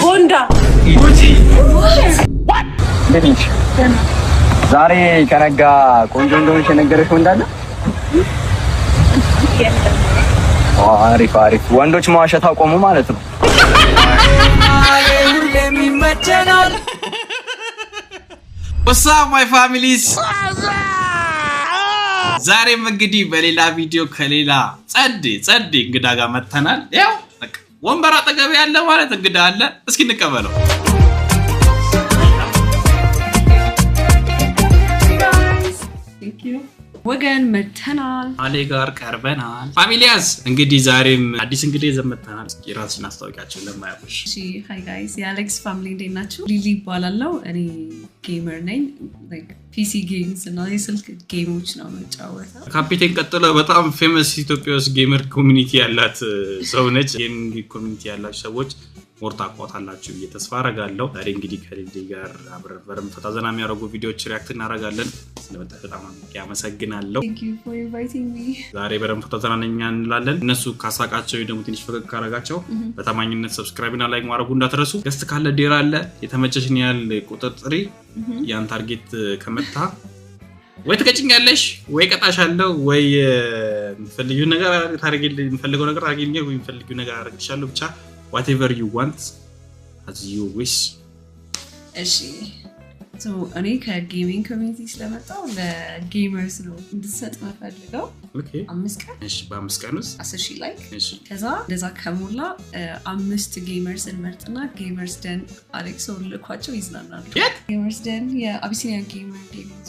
Honda. ዛሬ ከነጋ ቆንጆ እንደሆነሽ ነገረሽ ወንዳለ? አሪፍ ወንዶች ማዋሸት አቆሙ ማለት ነው። What's up my families? ዛሬም እንግዲህ በሌላ ቪዲዮ ከሌላ ጸድ እንግዳ ጋር መተናል። ያው ወንበር አጠገብ ያለ ማለት እንግዳ አለ። እስኪ እንቀበለው። ወገን መተናል አሌ ጋር ቀርበናል። ፋሚሊያስ እንግዲህ ዛሬም አዲስ እንግዲህ ዘመተናል። እስኪ ራስሽን አስተዋውቂያችሁ ለማያውቁሽ። እሺ ሃይ ጋይስ የአሌክስ ፋሚሊ እንዴት ናችሁ? ሊሊ ይባላለሁ። እኔ ጌመር ነኝ። ላይክ ፒሲ ጌምስ እና የስልክ ጌሞች ነው የምጫወተው። ካፒቴን ቀጥሎ በጣም ፌመስ ኢትዮጵያ ውስጥ ጌመር ኮሚኒቲ ያላት ሰው ነች። ጌሚንግ ኮሚኒቲ ያላችሁ ሰዎች ሞርታ አቋታላችሁ እየተስፋ አረጋለሁ። ዛሬ እንግዲህ ከሊሊ ጋር አብረን ፈታዘና የሚያደርጉ ቪዲዮዎች ሪአክት እናደርጋለን። ስለመጣ በጣም አመሰግናለሁ። Thank you for inviting me. ዛሬ በደንብ ፈታዘና ነኝ እንላለን። እነሱ ካሳቃቸው ደግሞ ትንሽ ፈገግ ካረጋቸው በታማኝነት ሰብስክራይብ እና ላይክ ማድረጉ እንዳትረሱ። ገስት ካለ ዴራ አለ የተመቸሽን ያህል ቁጥር ጥሪ። ያን ታርጌት ከመታ ወይ ትቀጭኛለሽ ወይ ቀጣሻለሁ ወይ የምፈልጊው ነገር ታርጌልኝ የምፈልገው ነገር ታርጌልኝ ወይ የምፈልጊው ነገር አረግሻለሁ ብቻ whatever you want as you wish. እሺ so እኔ ከጌሚንግ ኮሚኒቲ ስለመጣው ለጌመርስ ነው እንድትሰጥ መፈልገው። ኦኬ 5 ቀን እሺ በ5 ቀን ውስጥ 10,000 ላይክ እሺ ከዛ እንደዛ ከሞላ 5 ጌመርስ እንመርጥና ጌመርስ ደን አሌክስ ልኳቸው ይዝናናሉ። ጌመርስ ደን የአቢሲኒያ ጌመር ጌሚንግ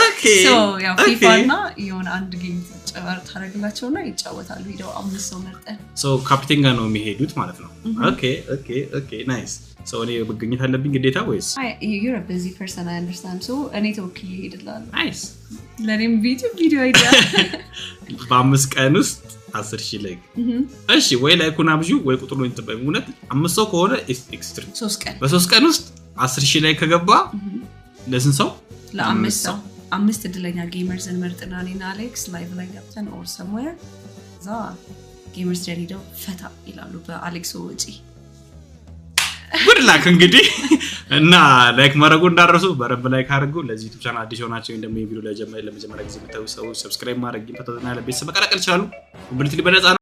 ኦኬ so ያው ፊፋና የሆነ አንድ ጌም ታረግላቸውና ይጫወታሉ። ሄደው 5 ሰው መርጠን so ካፒቴን ጋር ነው የሚሄዱት ማለት ነው። ኦኬ ናይስ so እኔ መገኘት አለብኝ ግዴታ ወይስ? you're a busy person I understand so እኔ ተወክዬ እሄድላለሁ። ናይስ ለኔም ቪዲዮ አይዲያ በ5 ቀን ውስጥ 10,000 ላይክ እሺ ወይ ላይኩን አብዡ ወይ ቁጥሩን እንጠበቅ። እውነት 5 ሰው ከሆነ ኤክስትሪም 3 ቀን በ3 ቀን ውስጥ 10,000 ላይክ ከገባ ለስንት ሰው? ለ5 ሰው 5 እድለኛ ጌመርስ እንመርጥና እኔና አሌክስ ላይቭ ላይ ገብተን or somewhere ዛ ጌመርስ ሄደው ፈታ ይላሉ በአሌክስ ወጪ። ጉድ ላክ እንግዲህ እና ላይክ ማድረጉ እንዳረሱ በረብ ላይክ አድርጉ። ለዚህ ዩቲዩብ ቻናል አዲስ ሆናችሁ እንደም ይሄ ቪዲዮ ለመጀመሪያ ጊዜ የምታዩ ሰው ሰብስክራይብ ማድረግ ፈታዘና ለቤተሰብ መቀላቀል ይችላሉ። ኮምፕሊትሊ በነፃ ነው።